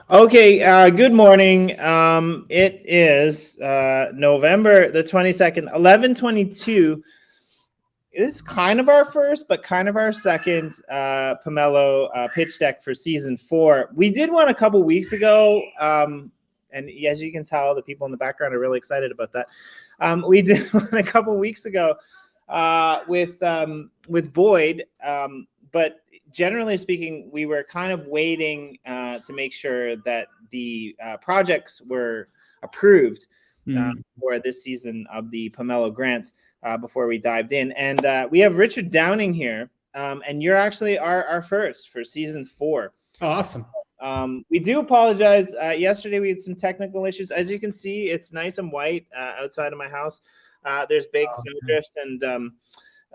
Okay, good morning. It is November the 22nd, 11:22. This is kind of our first, but kind of our second Pomelo pitch deck for season 4. We did one a couple weeks ago, and as you can tell, the people in the background are really excited about that. We did one a couple weeks ago with Boyd, but generally speaking, we were kind of waiting to make sure that the projects were approved for this season of the Pomelo grants before we dived in. And we have Richard Downing here, and you're actually our first for season 4. Oh, awesome. We do apologize. Yesterday we had some technical issues. As you can see, it's nice and white outside of my house. There's big snowdrifts and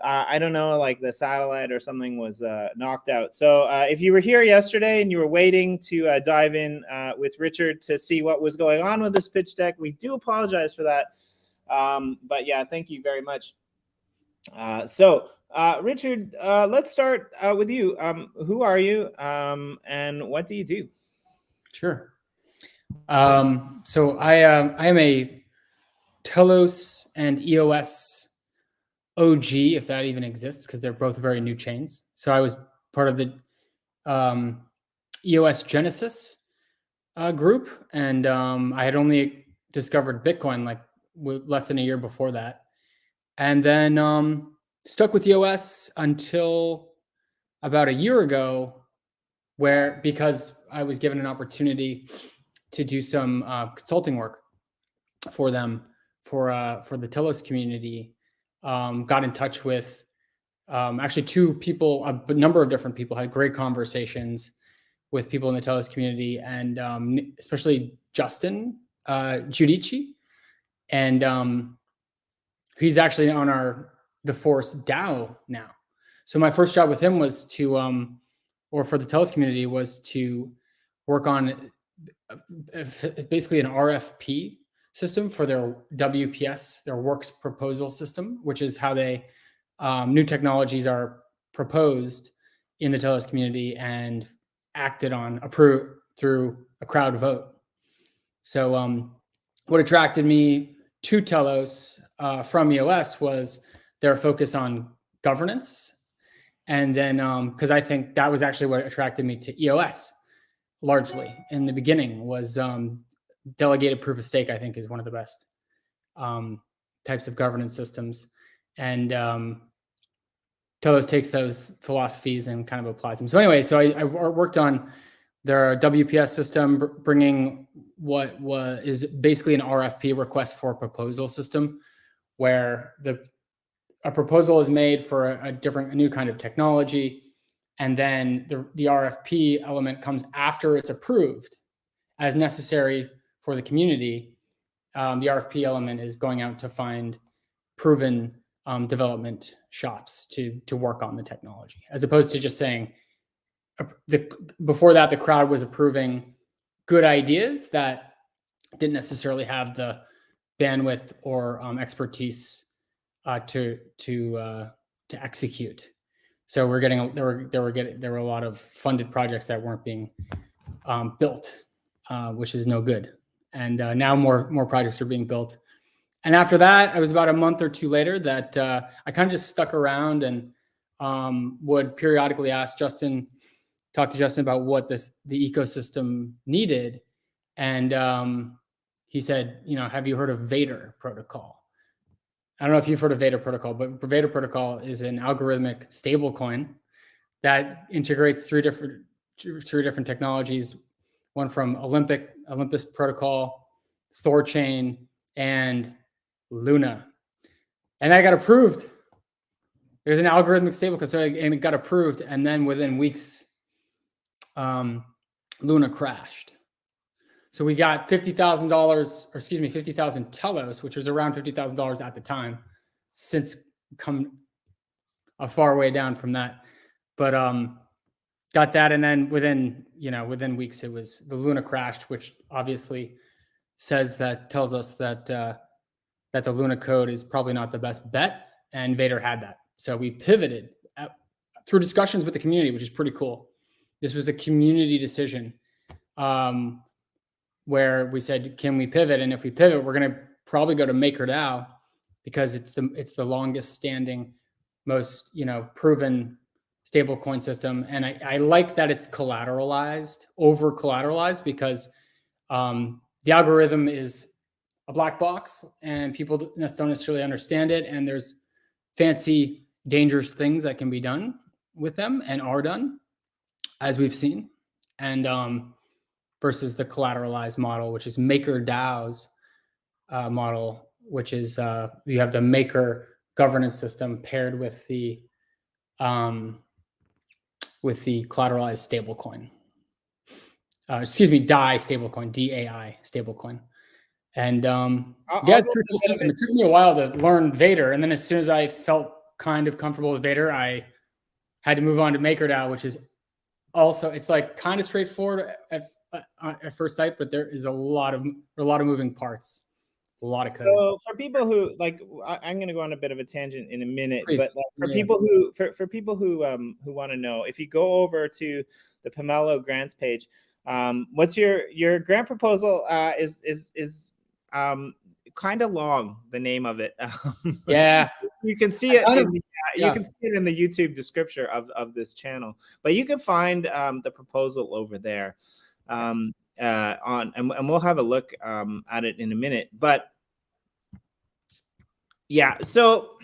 I don't know, like the satellite or something was knocked out. So if you were here yesterday and you were waiting to dive in with Richard to see what was going on with this pitch deck, we do apologize for that. But yeah, thank you very much. So Richard, let's start with you. Who are you and what do you do? Sure. So I am a Telos and EOS OG, if that even exists, because they're both very new chains. So I was part of the EOS Genesis group, and I had only discovered Bitcoin like less than a year before that, and then stuck with EOS until about a year ago, because I was given an opportunity to do some consulting work for them for the Telos community. Got in touch with actually two people, a number of different people, had great conversations with people in the Telos community, and especially Justin Giudici. And he's actually on the Force DAO now. So my first job with him was or for the Telos community, was to work on basically an RFP system for their WPS, their works proposal system, which is how they new technologies are proposed in the Telos community and acted on, approved through a crowd vote. So what attracted me to Telos from EOS was their focus on governance. And then because I think that was actually what attracted me to EOS largely in the beginning, was delegated proof of stake, I think, is one of the best types of governance systems. And Telos takes those philosophies and kind of applies them. So anyway, so I worked on their WPS system, bringing what is basically an RFP, request for proposal system, where a proposal is made for a new kind of technology, and then the RFP element comes after it's approved as necessary for the community. The RFP element is going out to find proven development shops to work on the technology, as opposed to just saying before that the crowd was approving good ideas that didn't necessarily have the bandwidth or expertise to execute. So there were a lot of funded projects that weren't being built, which is no good. And now more projects are being built. And after that, I was about a month or two later that I kind of just stuck around and would periodically talk to Justin about what the ecosystem needed. And he said, have you heard of Vader protocol? I don't know if you've heard of Vader protocol, but Vader protocol is an algorithmic stablecoin that integrates three different technologies, one from Olympus protocol, Thorchain, and Luna. And that got approved. There's an algorithmic stablecoin, and it got approved. And then within weeks, Luna crashed. So we got $50,000 Telos, which was around $50,000 at the time, since come a far way down from that. But got that, and then within weeks, it was the Luna crashed, which obviously tells us that the Luna code is probably not the best bet, and Vader had that. So we pivoted through discussions with the community, which is pretty cool. This was a community decision where we said, can we pivot? And if we pivot, we're going to probably go to MakerDAO because it's the longest standing, most, proven stablecoin system. And I like that it's collateralized, over collateralized, because the algorithm is a black box and people don't necessarily understand it. And there's fancy, dangerous things that can be done with them and are done, as we've seen. And versus the collateralized model, which is MakerDAO's model, which is you have the Maker governance system paired with the collateralized stablecoin. DAI stablecoin, DAI stablecoin. And it's a pretty cool system. It took me a while to learn Vader, and then as soon as I felt kind of comfortable with Vader, I had to move on to MakerDAO, which is also, it's like kind of straightforward at first sight, but there is a lot of moving parts, a lot of code. So for people who I'm going to go on a bit of a tangent in a minute, please. But for people who want to know, if you go over to the Pomelo grants page, what's your grant proposal? Is kind of long, the name of it. Yeah, you can see it. You can see it in the YouTube description of this channel, but you can find the proposal over there. And we'll have a look at it in a minute. But yeah, so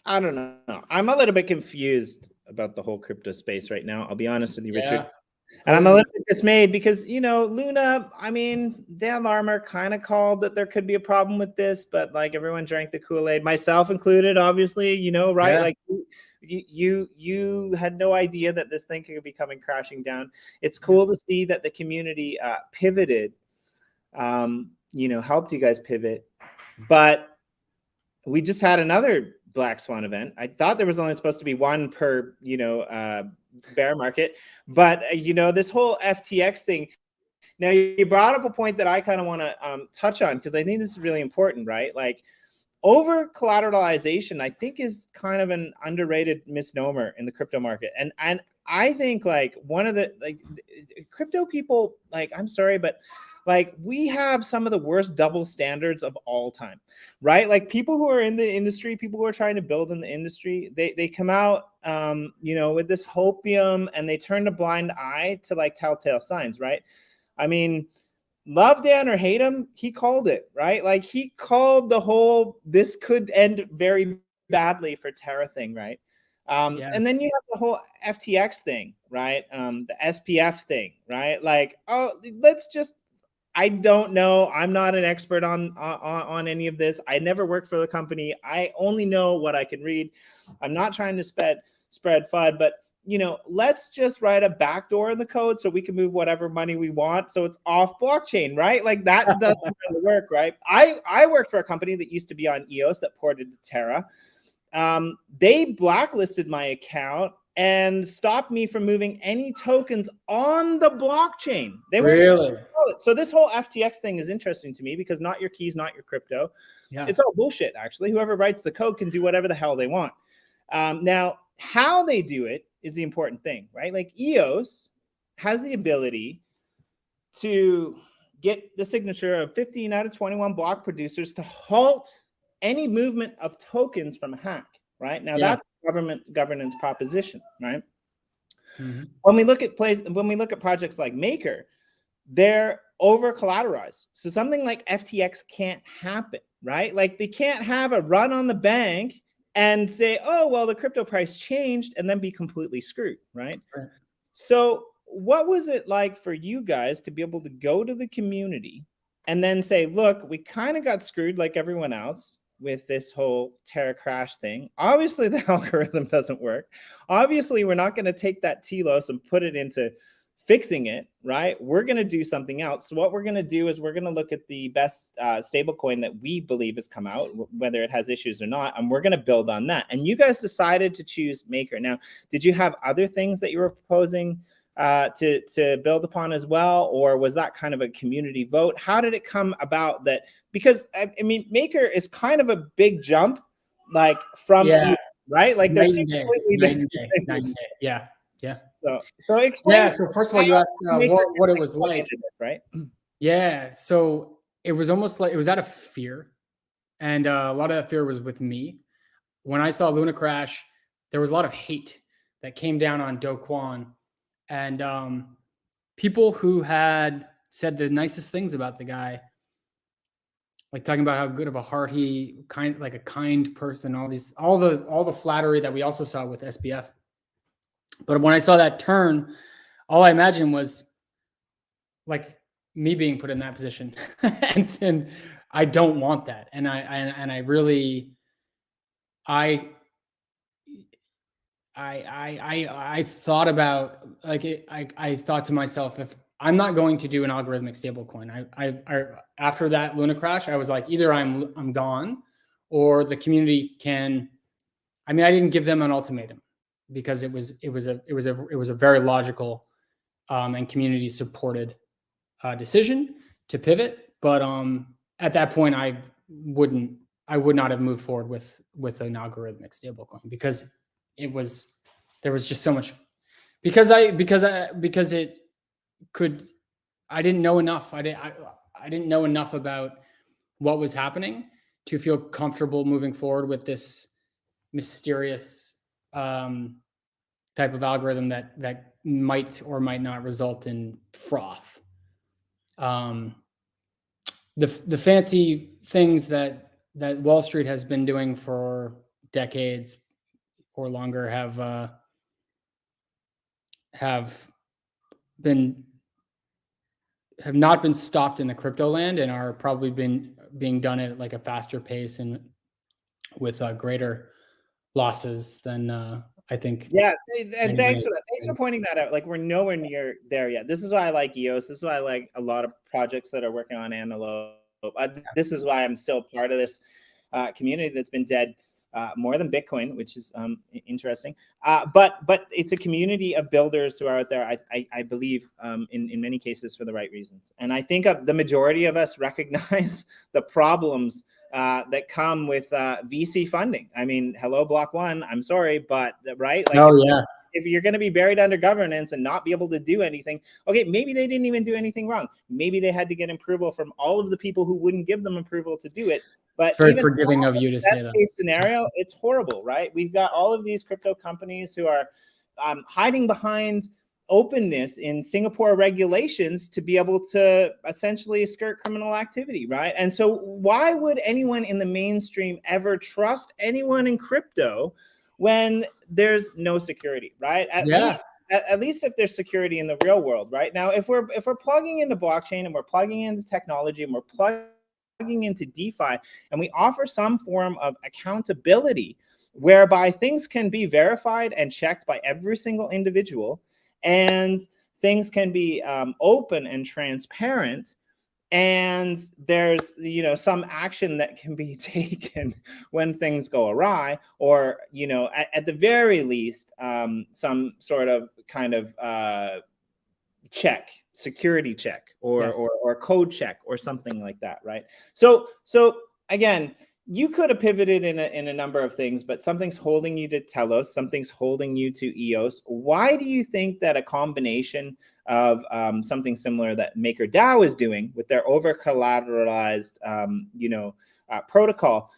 I don't know. I'm a little bit confused about the whole crypto space right now. I'll be honest with you, Richard. And I'm a little bit dismayed because, Luna, Dan Larmer kind of called that there could be a problem with this, but like everyone drank the Kool-Aid, myself included, obviously, right? Yeah. Like you had no idea that this thing could be coming crashing down. It's cool to see that the community pivoted, helped you guys pivot, but we just had another Black Swan event. I thought there was only supposed to be one per, bear market, but this whole FTX thing. Now you brought up a point that I kind of want to touch on, because I think this is really important, right? Like, over collateralization, I think, is kind of an underrated misnomer in the crypto market, and I think like one of the crypto people, I'm sorry, but we have some of the worst double standards of all time, right? Like, people who are in the industry, people who are trying to build in the industry, they come out, with this hopium, and they turn a blind eye to telltale signs, right? Love Dan or hate him, he called it, right? Like, he called the whole, this could end very badly for Terra thing, right? And then you have the whole FTX thing, right? The SPF thing, right? I don't know. I'm not an expert on any of this. I never worked for the company. I only know what I can read. I'm not trying to spread FUD, but let's just write a backdoor in the code so we can move whatever money we want, so it's off blockchain, right? Like, that doesn't really work, right? I worked for a company that used to be on EOS that ported to Terra. They blacklisted my account and stopped me from moving any tokens on the blockchain. They really? So this whole FTX thing is interesting to me, because not your keys, not your crypto. Yeah. It's all bullshit, actually. Whoever writes the code can do whatever the hell they want. Now, how they do it is the important thing, right? Like, EOS has the ability to get the signature of 15 out of 21 block producers to halt any movement of tokens from a hack, right? Now, that's government governance proposition, right? Mm-hmm. When we look at projects like Maker, they're over collateralized. So something like FTX can't happen, right? Like, they can't have a run on the bank and say, oh, well, the crypto price changed, and then be completely screwed, right? Sure. So what was it like for you guys to be able to go to the community and then say, look, we kind of got screwed like everyone else with this whole Terra crash thing. Obviously, the algorithm doesn't work. Obviously, we're not going to take that TLOS and put it into fixing it, right? We're going to do something else. So what we're going to do is we're going to look at the best stablecoin that we believe has come out, whether it has issues or not, and we're going to build on that. And you guys decided to choose Maker. Now, did you have other things that you were proposing to build upon as well, or was that kind of a community vote? How did it come about that? Because Maker is kind of a big jump, from right? Like, there's completely different things. Yeah. So explain. Yeah. So first of all, you asked what it was like, right? Yeah. So it was almost like it was out of fear, and a lot of that fear was with me. When I saw Luna crash, there was a lot of hate that came down on Do Kwon, and people who had said the nicest things about the guy, like talking about how good of a heart like a kind person, all the flattery that we also saw with SBF. But when I saw that turn, all I imagined was like me being put in that position, and I don't want that. And I really, I thought about like I thought to myself, if I'm not going to do an algorithmic stablecoin, I after that Luna crash, I was like, either I'm gone, or the community can. I mean, I didn't give them an ultimatum because it was a very logical and community supported decision to pivot. But at that point, I would not have moved forward with an algorithmic stablecoin because there was just so much because it could. I didn't know enough. I didn't know enough about what was happening to feel comfortable moving forward with this mysterious type of algorithm that might or might not result in froth. The fancy things that Wall Street has been doing for decades or longer have not been stopped in the crypto land and are probably being done at like a faster pace and with greater losses than I think. Yeah, and thanks for that. Thanks for pointing that out. Like we're nowhere near there yet. This is why I like EOS. This is why I like a lot of projects that are working on Antelope. This is why I'm still part of this community that's been dead more than Bitcoin, which is interesting. But it's a community of builders who are out there, I believe, in many cases for the right reasons. And I think the majority of us recognize the problems that come with VC funding. I mean, hello, Block One. I'm sorry, but right? Like, if you're going to be buried under governance and not be able to do anything, okay, maybe they didn't even do anything wrong. Maybe they had to get approval from all of the people who wouldn't give them approval to do it. But it's very forgiving of you to say that. Case scenario, it's horrible, right? We've got all of these crypto companies who are hiding behind openness in Singapore regulations to be able to essentially skirt criminal activity, right? And so why would anyone in the mainstream ever trust anyone in crypto when there's no security, right? At least if there's security in the real world, right? Now, if we're plugging into blockchain and we're plugging into technology and we're plugging into DeFi and we offer some form of accountability whereby things can be verified and checked by every single individual, and things can be open and transparent, and there's some action that can be taken when things go awry, or at the very least some sort of kind of security check or code check or something like that, right? So again, you could have pivoted in a number of things, but something's holding you to Telos, something's holding you to EOS. Why do you think that a combination of something similar that MakerDAO is doing with their over collateralized protocol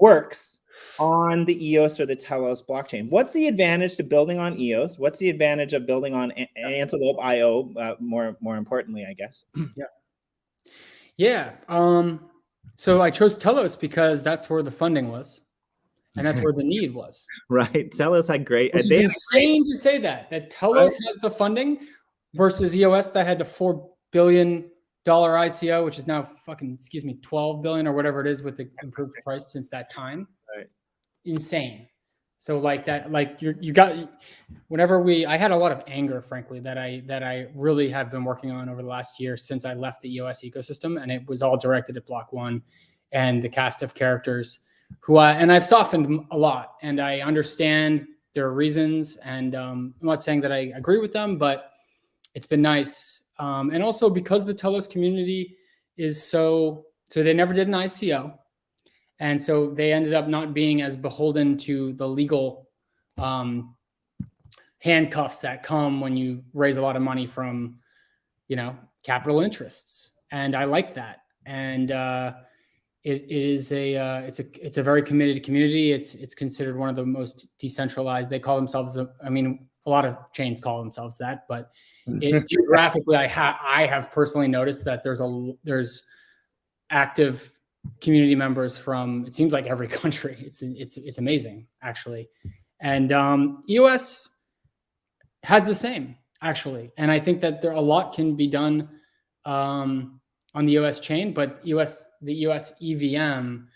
works on the EOS or the Telos blockchain? What's the advantage to building on EOS? What's the advantage of building on Antelope IO? More importantly, I guess. So I chose Telos because that's where the funding was, and that's where the need was. Right. Telos had great. Which is insane to say that Telos has the funding versus EOS that had the $4 billion ICO, which is now $12 billion or whatever it is with the improved price since that time. Right. Insane. So like that, like you got, I had a lot of anger, frankly, that I really have been working on over the last year since I left the EOS ecosystem, and it was all directed at Block One and the cast of characters and I've softened a lot, and I understand their reasons, and I'm not saying that I agree with them, but it's been nice. And also because the Telos community is so they never did an ICO. And so they ended up not being as beholden to the legal handcuffs that come when you raise a lot of money from, capital interests. And I like that. And it's a very committed community. It's considered one of the most decentralized. They call themselves a lot of chains call themselves that, but geographically, I have personally noticed that there's active community members from, it seems like, every country. It's amazing, actually. And EOS has the same, actually. And I think that a lot can be done on the EOS chain, but the EOS EVM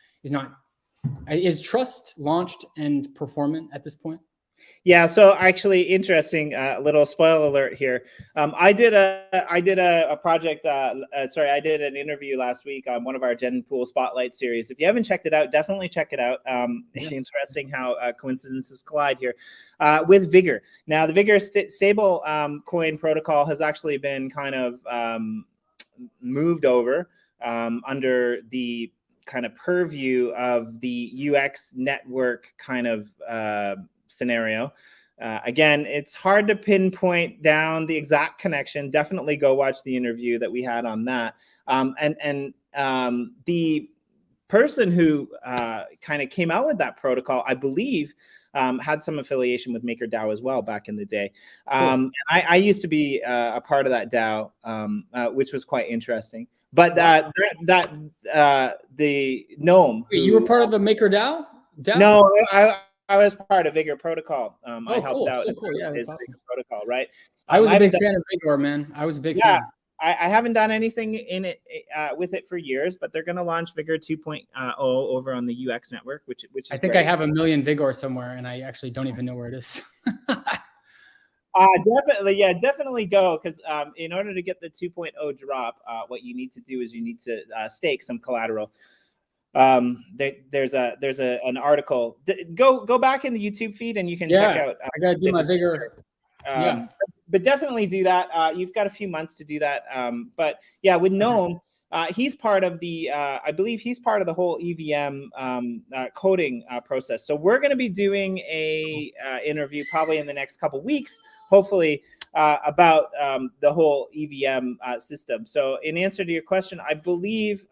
is Trust launched and performant at this point? Yeah, so actually, interesting little spoiler alert here. I did a project. I did an interview last week on one of our Gen Pool Spotlight series. If you haven't checked it out, definitely check it out. Interesting how coincidences collide here with Vigor. Now, the Vigor stable coin protocol has actually been kind of moved over under the kind of purview of the UX network kind of scenario. Again, it's hard to pinpoint down the exact connection. Definitely go watch the interview that we had on that. The person who kind of came out with that protocol, I believe, had some affiliation with MakerDAO as well back in the day. Cool. I used to be a part of that DAO, which was quite interesting. But the Gnome. You were part of the MakerDAO? No, I was part of Vigor Protocol. I helped out. So cool. Yeah, that's awesome. Vigor Protocol, right? I was a big fan of Vigor, man. I was a big fan. I haven't done anything in it with it for years, but they're going to launch Vigor 2.0 over on the UX network, which is I think great. I have 1 million Vigor somewhere, and I actually don't even know where it is. Definitely go, because in order to get the 2.0 drop, what you need to do is you need to stake some collateral. There's an article. Go back in the YouTube feed and you can check out. I gotta do my Vigor. But definitely do that. You've got a few months to do that. But yeah, with Gnome, he's part of the. I believe he's part of the whole EVM coding process. So we're going to be doing a interview probably in the next couple weeks, hopefully, about the whole EVM system. So in answer to your question, I believe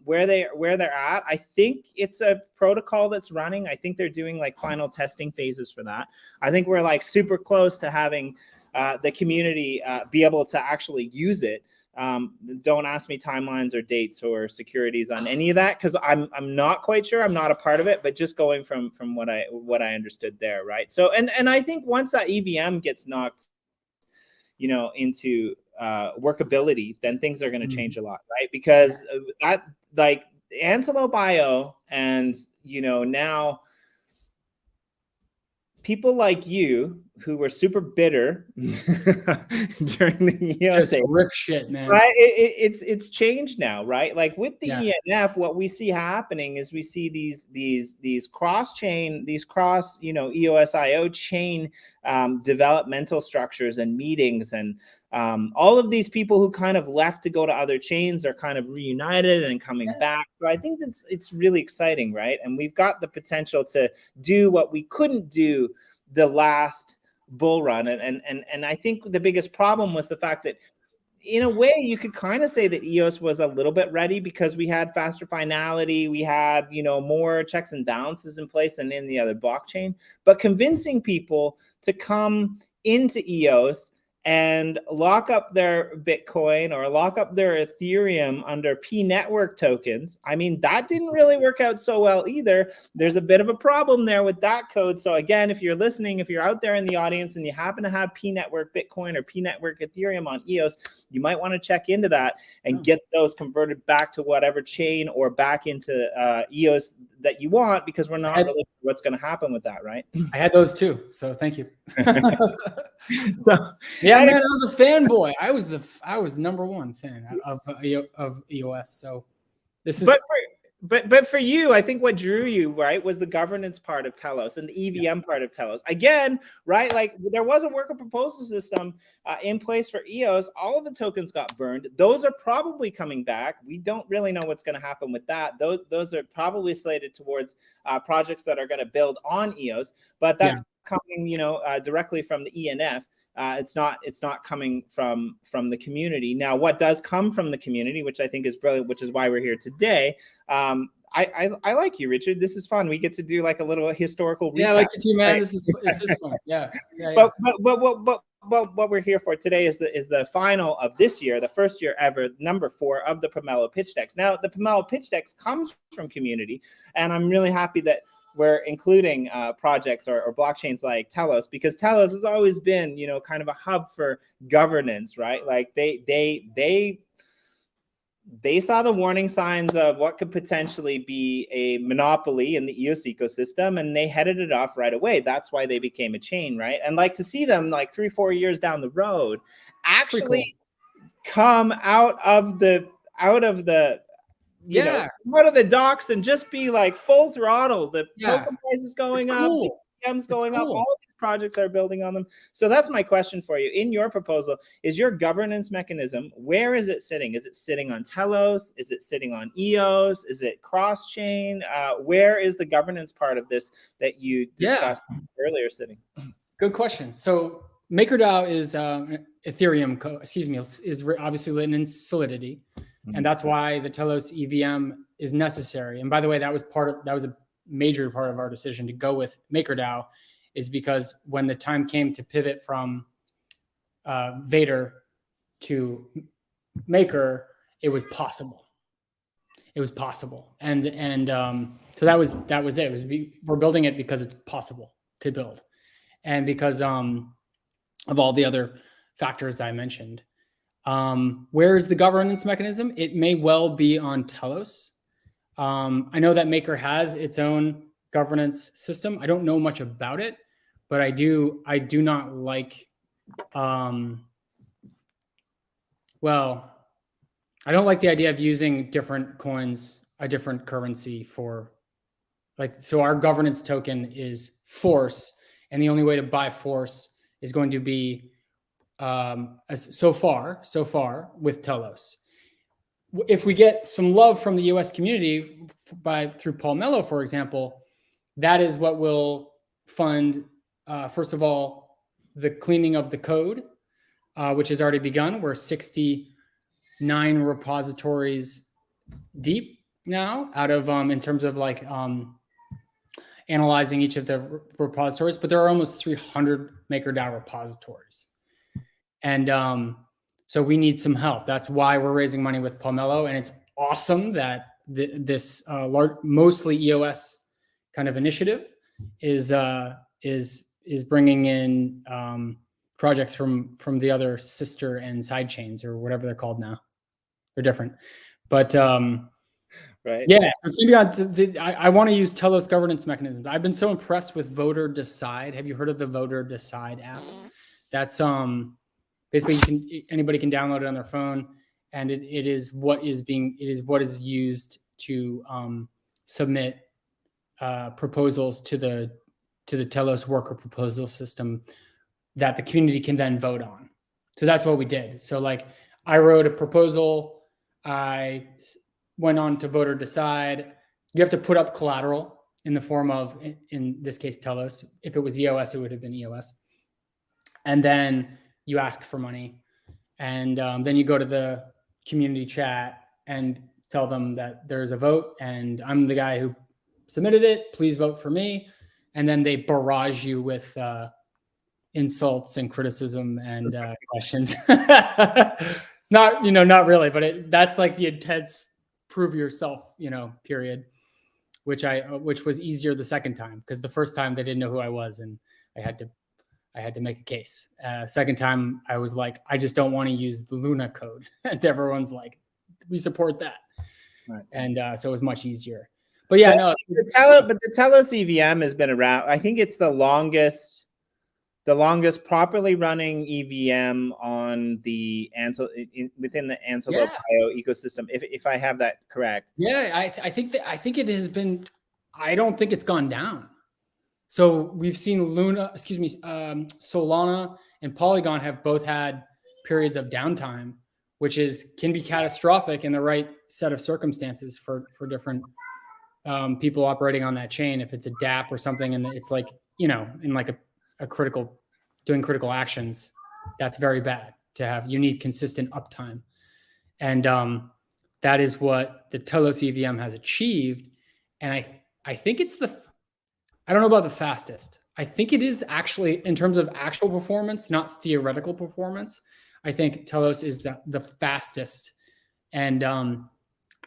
where they're at, I think it's a protocol that's running. I think they're doing like final testing phases for that. I think we're like super close to having the community be able to actually use it. Don't ask me timelines or dates or securities on any of that, because I'm not quite sure. I'm not a part of it, but just going from what I understood there, right? So and I think once that EVM gets knocked, into workability, then things are going to change a lot, right? Because that, like, Antelope IO and now people like you who were super bitter during the EOS, just rip shit, man. Right? It's changed now, right? Like with the ENF, what we see happening is we see these cross EOS IO chain developmental structures and meetings, and all of these people who kind of left to go to other chains are kind of reunited and coming back. So I think it's really exciting, right? And we've got the potential to do what we couldn't do the last bull run. And I think the biggest problem was the fact that, in a way, you could kind of say that EOS was a little bit ready because we had faster finality, we had more checks and balances in place than in the other blockchain. But convincing people to come into EOS and lock up their Bitcoin or lock up their Ethereum under P network tokens, I mean, that didn't really work out so well either. There's a bit of a problem there with that code. So again, if you're listening, if you're out there in the audience and you happen to have P network Bitcoin or P network Ethereum on EOS, you might want to check into that and get those converted back to whatever chain or back into EOS that you want, because we're not really sure what's going to happen with that, right? I had those too, so thank you. So yeah, man, I was a fanboy. I was #1 fan of EOS. So this is. But for you, I think what drew you, right, was the governance part of Telos and the EVM part of Telos. Again, right, like there was a worker proposal system in place for EOS. All of the tokens got burned. Those are probably coming back. We don't really know what's going to happen with that. Those are probably slated towards projects that are going to build on EOS, but that's coming, directly from the ENF. It's not coming from the community. Now, what does come from the community, which I think is brilliant, which is why we're here today. I like you, Richard. This is fun. We get to do like a little historical recap. Yeah, I like you too, man. Right? This is fun. Yeah. But what we're here for today is the final of this year, the first year ever, number 4 of the Pomelo Pitch Decks. Now, the Pomelo Pitch Decks comes from community, and I'm really happy that we're including projects or blockchains like Telos, because Telos has always been, kind of a hub for governance, right? Like they saw the warning signs of what could potentially be a monopoly in the EOS ecosystem, and they headed it off right away. That's why they became a chain, right? And like to see them like 3-4 years down the road actually come out of the out of the docks and just be like full throttle. The token price is going up, the EM's going up, all of these projects are building on them. So that's my question for you. In your proposal, is your governance mechanism, where is it sitting? Is it sitting on Telos? Is it sitting on EOS? Is it cross-chain? Where is the governance part of this that you discussed earlier sitting? Good question. So MakerDAO is Ethereum, is obviously written in Solidity. And that's why the Telos EVM is necessary. And by the way, that was a major part of our decision to go with MakerDAO, is because when the time came to pivot from Vader to Maker, it was possible. It was possible, and so that was it. We're building it because it's possible to build, and because of all the other factors that I mentioned. Where's the governance mechanism? It may well be on Telos. I know that Maker has its own governance system. I don't know much about it, but I do not like, I don't like the idea of using different coins, a different currency for so our governance token is Force, and the only way to buy Force is going to be so far with Telos. If we get some love from the US community through Pomelo, for example, that is what will fund, first of all, the cleaning of the code, which has already begun. We're 69 repositories deep now out of, in terms of analyzing each of the repositories, but there are almost 300 MakerDAO repositories. And so we need some help. That's why we're raising money with Pomelo. And it's awesome that this mostly EOS kind of initiative is bringing in projects from the other sister and side chains, or whatever they're called now. They're different, but right. Yeah, it's gonna be on I want to use Telos governance mechanisms. I've been so impressed with Voter Decide. Have you heard of the Voter Decide app? That's basically anybody can download it on their phone, and it is what is used to submit proposals to the Telos worker proposal system that the community can then vote on. So that's what we did. So I wrote a proposal, I went on to Voter Decide. You have to put up collateral in the form of, in this case, Telos. If it was EOS, it would have been EOS. And then you ask for money. And then you go to the community chat and tell them that there's a vote and I'm the guy who submitted it. Please vote for me. And then they barrage you with insults and criticism and questions. Not really, but that's the intense prove yourself, period, which was easier the second time, because the first time they didn't know who I was and I had to make a case. Second time I was like, I just don't want to use the Luna code. And everyone's like, we support that. Right. And so it was much easier. But yeah, the Telos EVM has been around. I think it's the longest the longest properly running EVM on the within the Antelope IO ecosystem, if I have that correct. Yeah, I think it has been. I don't think it's gone down. So we've seen Solana and Polygon have both had periods of downtime, which can be catastrophic in the right set of circumstances for different people operating on that chain. If it's a DApp or something, and it's like, in like a critical, doing critical actions, that's very bad to have. You need consistent uptime. And that is what the Telos EVM has achieved. And I think it's I don't know about the fastest. I think it is actually, in terms of actual performance, not theoretical performance. I think Telos is the fastest. And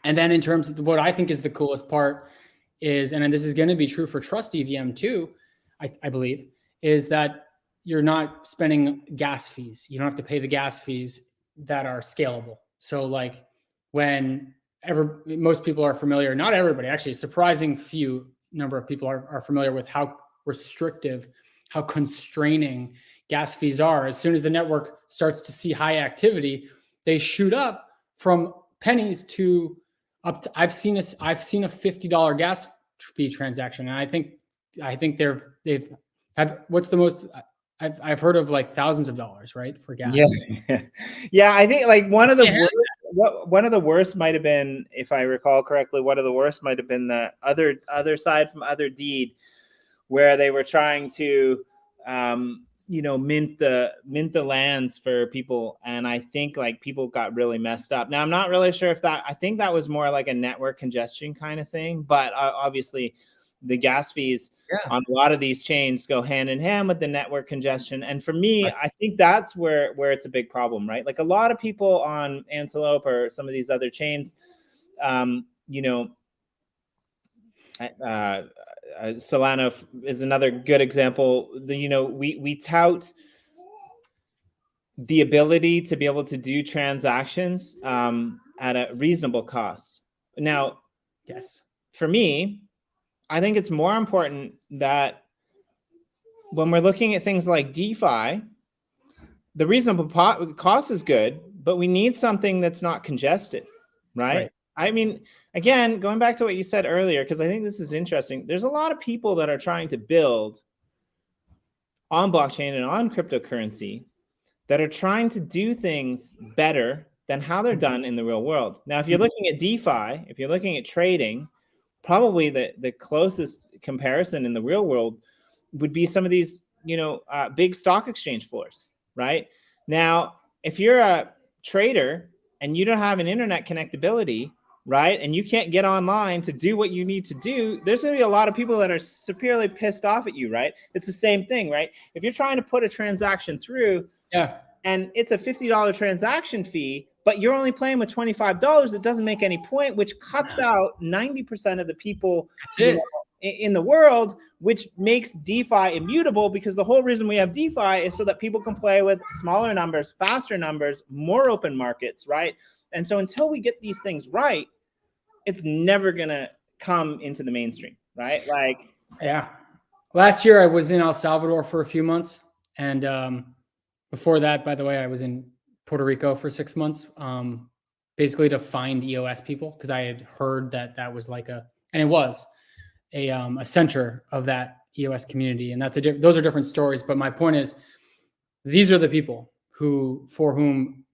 then in terms of what I think is the coolest part is, and this is going to be true for Trust EVM too, I believe, is that you're not spending gas fees. You don't have to pay the gas fees that are scalable. So like most people are familiar, not everybody, actually, a surprising few number of people are familiar with how restrictive, how constraining gas fees are. As soon as the network starts to see high activity, they shoot up from pennies to up to, I've seen a $50 gas fee transaction. And I think they've had, what's the most, I've heard of like thousands of dollars, right, for gas. Yeah. Yeah, I think like one of the worst might have been, if I recall correctly, one of the worst might have been the other side from Other Deed, where they were trying to mint the lands for people, and I think like people got really messed up. Now I'm not really sure if I think that was more like a network congestion kind of thing, but obviously the gas fees on a lot of these chains go hand in hand with the network congestion. And for me, right, I think that's where it's a big problem, right? Like a lot of people on Antelope or some of these other chains, Solana is another good example. We tout the ability to be able to do transactions at a reasonable cost. Now, yes, for me, I think it's more important that when we're looking at things like DeFi, the reasonable cost is good, but we need something that's not congested, right? I mean, again, going back to what you said earlier, because I think this is interesting. There's a lot of people that are trying to build on blockchain and on cryptocurrency that are trying to do things better than how they're done in the real world. Now, if you're looking at DeFi, if you're looking at trading, probably the closest comparison in the real world would be some of these, big stock exchange floors, right? Now, if you're a trader and you don't have an internet connectability, right, and you can't get online to do what you need to do, there's going to be a lot of people that are severely pissed off at you, right? It's the same thing, right? If you're trying to put a transaction through, and it's a $50 transaction fee, but you're only playing with $25, it doesn't make any point, which cuts out 90% of the people in the world, which makes DeFi immutable, because the whole reason we have DeFi is so that people can play with smaller numbers, faster numbers, more open markets, right? And so until we get these things right, it's never going to come into the mainstream, right? Last year I was in El Salvador for a few months. And before that, by the way, I was in Puerto Rico for 6 months, basically to find EOS people, because I had heard that was like and it was a center of that EOS community. And those are different stories. But my point is, these are the people for whom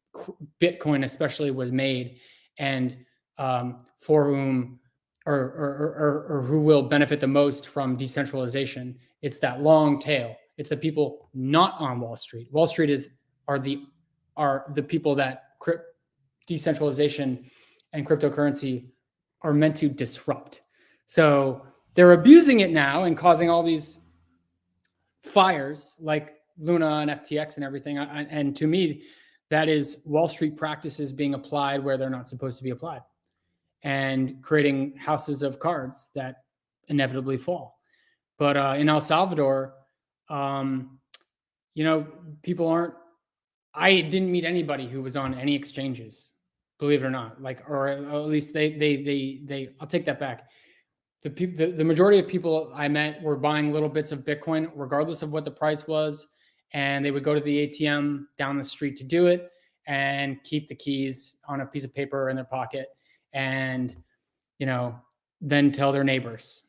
Bitcoin especially was made, and for whom or who will benefit the most from decentralization. It's that long tail. It's the people not on Wall Street. Wall Street are the people that decentralization and cryptocurrency are meant to disrupt. So they're abusing it now and causing all these fires like Luna and FTX and everything. And to me, that is Wall Street practices being applied where they're not supposed to be applied, and creating houses of cards that inevitably fall. But in El Salvador, I didn't meet anybody who was on any exchanges, believe it or not. Or at least I'll take that back. The majority of people I met were buying little bits of Bitcoin, regardless of what the price was. and they would go to the ATM down the street to do it and keep the keys on a piece of paper in their pocket and, then tell their neighbors.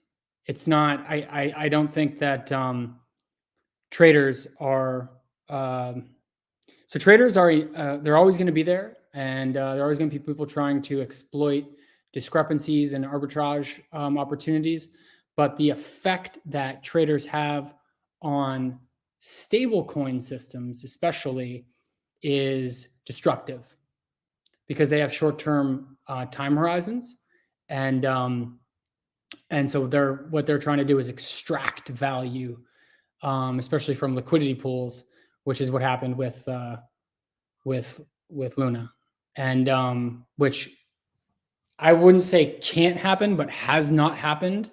It's not, I don't think that traders are, so traders are, they're always going to be there, and there are always going to be people trying to exploit discrepancies and arbitrage opportunities. But the effect that traders have on stablecoin systems, especially, is destructive because they have short-term time horizons, and so what they're trying to do is extract value, especially from liquidity pools, which is what happened with Luna, and which I wouldn't say can't happen, but has not happened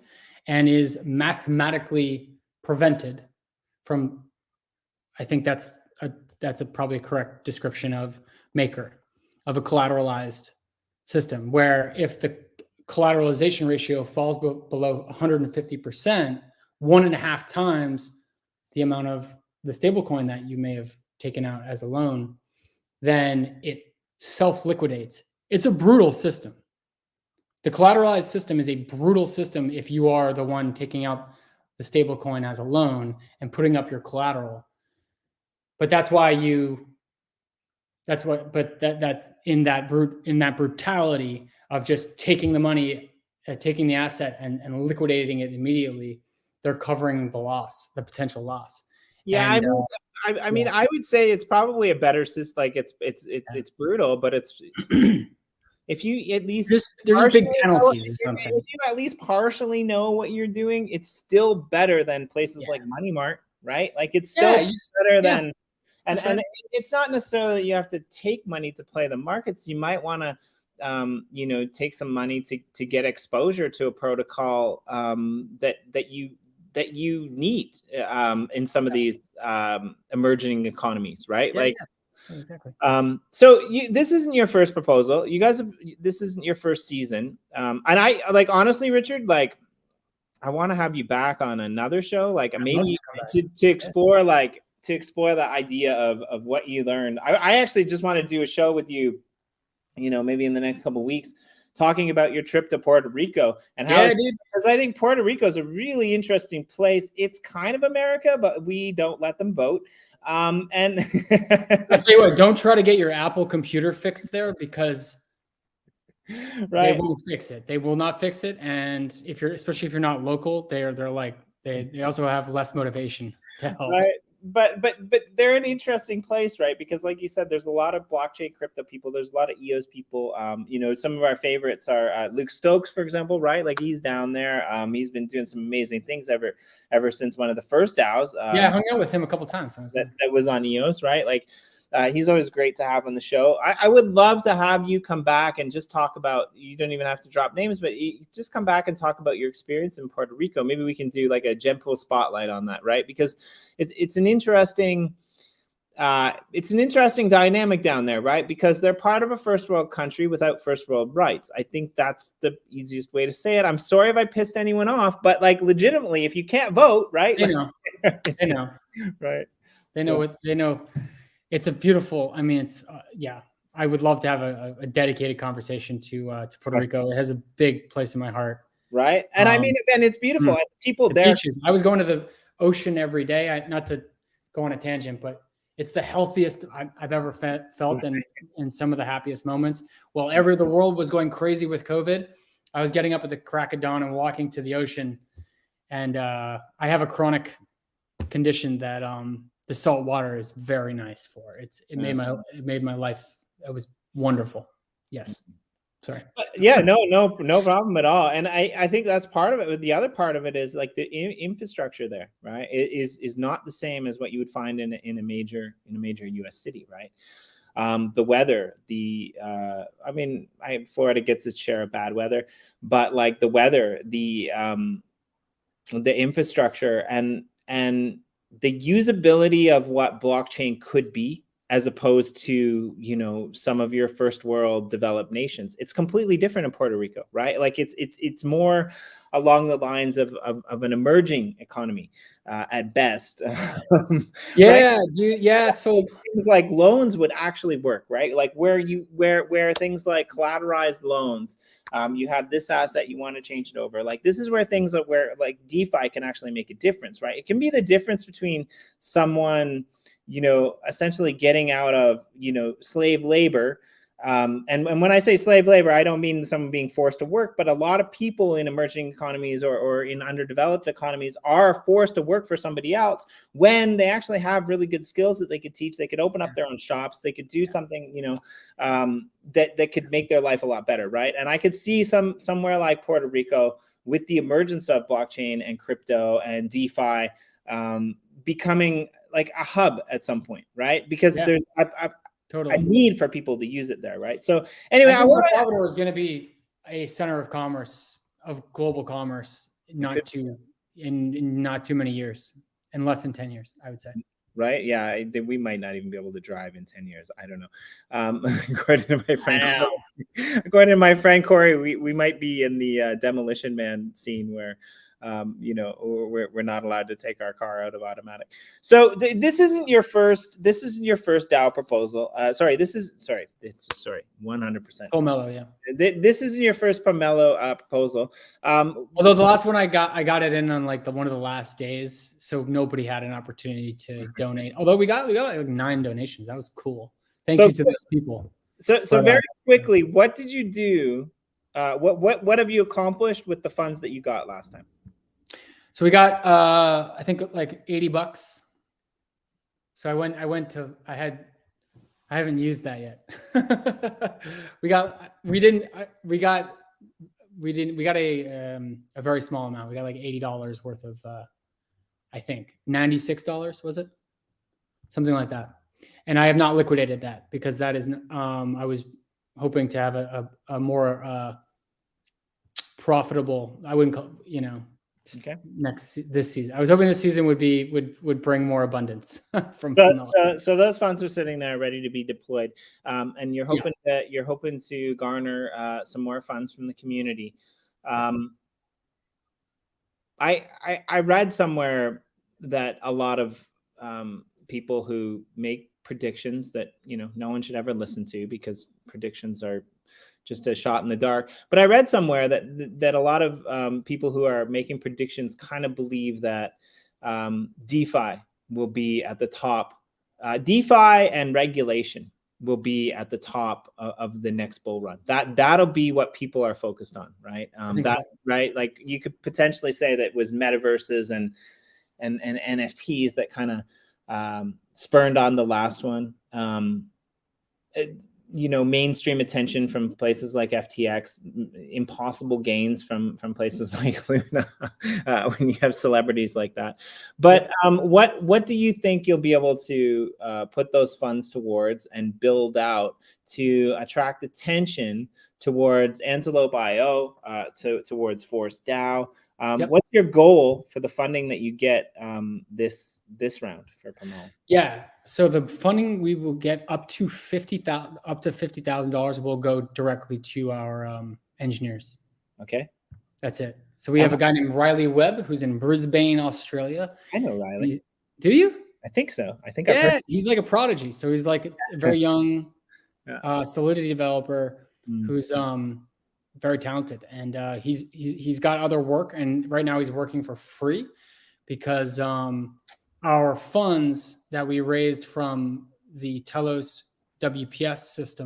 and is mathematically prevented from. I think that's probably a correct description of Maker, of a collateralized system, where if the collateralization ratio falls below 150%, 1.5 times the amount of the stablecoin that you may have taken out as a loan, then it self-liquidates. It's a brutal system. The collateralized system is a brutal system if you are the one taking out the stablecoin as a loan and putting up your collateral. But that's in that brutality of just taking the money, taking the asset and liquidating it immediately. They're covering the potential loss. Yeah, And, I mean, I would say it's probably a better system. Like it's brutal, but it's if you at least there's just big penalties. If you at least partially know what you're doing, it's still better than places like Money Mart, right? Like it's still better than, and it's not necessarily that you have to take money to play the markets. You might want to, take some money to get exposure to a protocol that you need in some of these emerging economies, right? Exactly. So this isn't your first proposal. This isn't your first season. And I honestly, Richard, I want to have you back on another show, maybe to explore the idea of what you learned. I actually just want to do a show with you, maybe in the next couple of weeks, talking about your trip to Puerto Rico and how, because I think Puerto Rico is a really interesting place. It's kind of America, but we don't let them vote. And I'll tell you what, don't try to get your Apple computer fixed there, because they won't fix it. They will not fix it. And especially if you're not local, they also have less motivation to help. Right. But they're an interesting place, right? Because like you said, there's a lot of blockchain crypto people. There's a lot of EOS people. Some of our favorites are Luke Stokes, for example, right? Like he's down there. He's been doing some amazing things ever since one of the first DAOs. I hung out with him a couple times. That was on EOS, right? He's always great to have on the show. I would love to have you come back and just talk about, you don't even have to drop names, but just come back and talk about your experience in Puerto Rico. Maybe we can do like a Genpool spotlight on that, right? Because it's an interesting dynamic down there, right? Because they're part of a first world country without first world rights. I think that's the easiest way to say it. I'm sorry if I pissed anyone off, but legitimately, if you can't vote, right? They know. They know. Right. They know. It's a beautiful, I would love to have a dedicated conversation to Puerto Rico. It has a big place in my heart. Right. And and it's beautiful. And people there. Beaches. I was going to the ocean every day. Not to go on a tangent, but it's the healthiest I've ever felt, and in some of the happiest moments. While the world was going crazy with COVID, I was getting up at the crack of dawn and walking to the ocean. And I have a chronic condition that the salt water is very nice for. It made my life. It was wonderful. Yes. Sorry. No problem at all. And I think that's part of it. But the other part of it is like the infrastructure there, right? It is not the same as what you would find in a major US city, right? The weather, Florida gets its share of bad weather, but like the weather, the infrastructure and the usability of what blockchain could be as opposed to, you know, some of your first world developed nations. It's completely different in Puerto Rico, right? Like it's more along the lines of an emerging economy at best. Yeah, Right? dude. Yeah. So Things like loans would actually work, right? Like where things like collateralized loans, you have this asset, you want to change it over. Like this is where things that where like DeFi can actually make a difference, right? It can be the difference between someone, you know, essentially getting out of, you know, slave labor. And when I say slave labor, I don't mean someone being forced to work, but a lot of people in emerging economies or in underdeveloped economies are forced to work for somebody else when they actually have really good skills that they could teach. They could open up their own shops. They could do something, you know, that could make their life a lot better, right? And I could see somewhere like Puerto Rico with the emergence of blockchain and crypto and DeFi becoming like a hub at some point, right? Because there's a need for people to use it there, right? So anyway, I think El Salvador is going to be a center of commerce, of global commerce, in not too many years, in less than 10 years, I would say. Right? Yeah, we might not even be able to drive in 10 years. I don't know. According to my friend Corey, we might be in the Demolition Man scene where you know, we're not allowed to take our car out of automatic. So this isn't your first DAO proposal. This is 100%. Pomelo, yeah. This isn't your first Pomelo proposal. Although the last one I got it in on like one of the last days, so nobody had an opportunity to donate. Although we got like 9 donations. That was cool. Thank you to those people. So very quickly, what did you do? What have you accomplished with the funds that you got last time? So we got I think like $80. So I haven't used that yet. we got a very small amount. We got like $80 worth of I think $96 was it? Something like that. And I have not liquidated that because that is I was hoping to have a more profitable, I wouldn't call, you know, okay, this season. I was hoping this season would bring more abundance from so those funds are sitting there ready to be deployed, and you're hoping to garner some more funds from the community. I read somewhere that a lot of people who make predictions that, you know, no one should ever listen to because predictions are just a shot in the dark. But I read somewhere that a lot of people who are making predictions kind of believe that DeFi will be at the top. DeFi and regulation will be at the top of the next bull run. That'll be what people are focused on, right? Right. Like you could potentially say that was metaverses and NFTs that kind of spurned on the last one. You know, mainstream attention from places like FTX, impossible gains from places like Luna when you have celebrities like that. But what do you think you'll be able to put those funds towards and build out to attract attention towards Antelope IO, towards Force DAO? What's your goal for the funding that you get this round for Pomelo? Yeah, so the funding we will get up to $50,000 will go directly to our engineers. Okay, that's it. So we have a guy named Riley Webb who's in Brisbane, Australia. I know Riley. Do you? I think so. I think I've heard. He's like a prodigy. So he's like a very young Solidity developer who's very talented, and he's got other work, and right now he's working for free because our funds that we raised from the Telos WPS system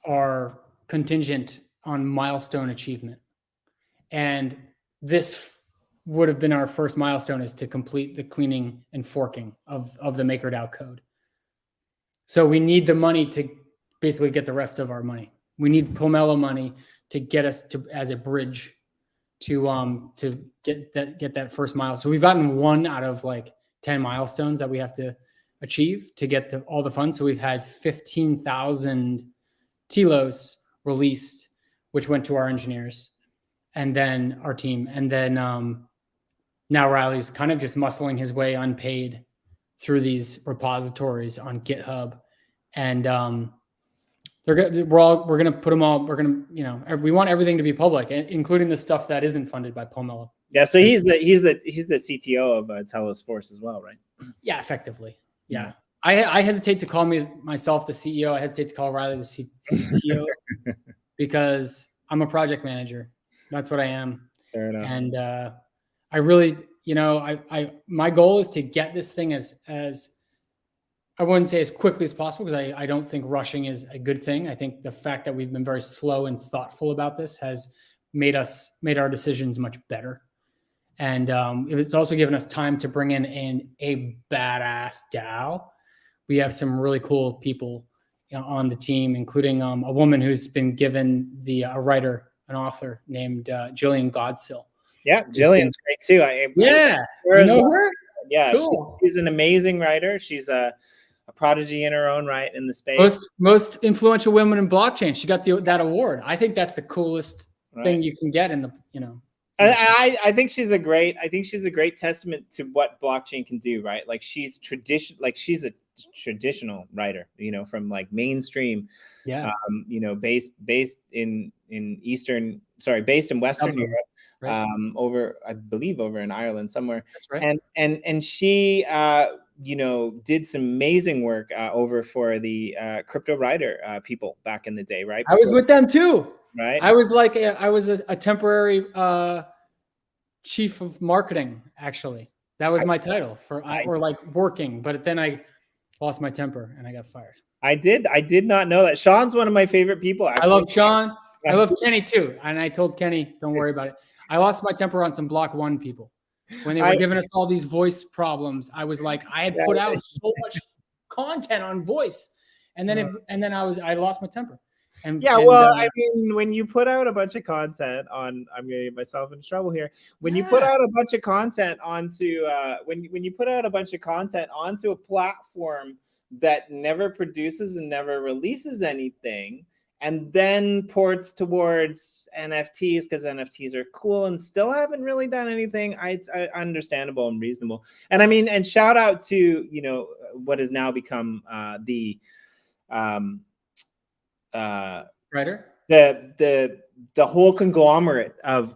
are contingent on milestone achievement, and this would have been our first milestone, is to complete the cleaning and forking of the MakerDAO code. So we need the money to basically get the rest of our money. We need Pomelo money to get us to as a bridge to get that first mile. So we've gotten 1 out of like 10 milestones that we have to achieve to get all the funds. So we've had 15,000 telos released, which went to our engineers and then our team. And then now Riley's kind of just muscling his way unpaid through these repositories on GitHub, and we're gonna put them all. We're gonna, you know, we want everything to be public, including the stuff that isn't funded by Pomelo. Yeah, so he's the CTO of Telos Force as well, right? Yeah, effectively. Yeah. I hesitate to call myself the CEO. I hesitate to call Riley the CTO because I'm a project manager. That's what I am. Fair enough. And I really, you know, my goal is to get this thing as I wouldn't say as quickly as possible, because I don't think rushing is a good thing. I think the fact that we've been very slow and thoughtful about this has made our decisions much better. And it's also given us time to bring in a badass DAO. We have some really cool people, you know, on the team, including a woman who's been given a writer, an author named Jillian Godsill. Yeah, Jillian's great too. You know her? Yeah, cool. She's an amazing writer. She's a prodigy in her own right in the space. Most influential women in blockchain. She got that award. I think that's the coolest thing you can get in the, you know. I think she's a great testament to what blockchain can do, right? Like she's a traditional writer, you know, from like mainstream, you know, based in Western Europe, right. I believe over in Ireland somewhere. That's right. And she you know, did some amazing work over for the crypto writer people back in the day, right? I was with them too. Right. I was like a temporary chief of marketing, actually. That was my title or like working, but then I lost my temper and I got fired. I did not know that. Sean's one of my favorite people, actually. I love Sean. I love Kenny too. And I told Kenny, don't worry about it. I lost my temper on some Block One people. When they were giving us all these voice problems, I was like, I had put out so much content on voice. And then I lost my temper. I mean, when you put out a bunch of content on, I'm going to get myself into trouble here. When you put out a bunch of content onto, when you put out a bunch of content onto a platform that never produces and never releases anything, and then ports towards NFTs because NFTs are cool and still haven't really done anything, it's understandable and reasonable. And I mean, and shout out to, you know, what has now become the writer, the whole conglomerate of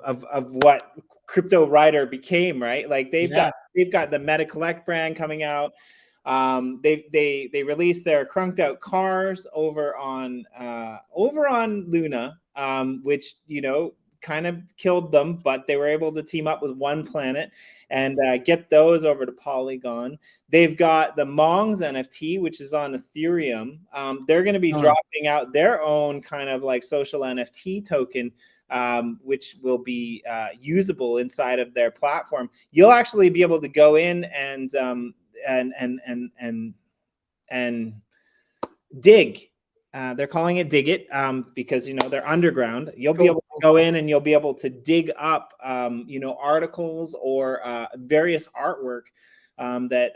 what crypto writer became, right? Like they've got the Meta Collect brand coming out. They released their crunked out cars over on Luna, which, you know, kind of killed them, but they were able to team up with One Planet and get those over to Polygon. They've got the Mongs NFT, which is on Ethereum. They're going to be dropping out their own kind of like social NFT token, which will be usable inside of their platform. You'll actually be able to go in and dig. They're calling it Dig It because, you know, they're underground. You'll be able to go in and you'll be able to dig up, you know, articles or various artwork that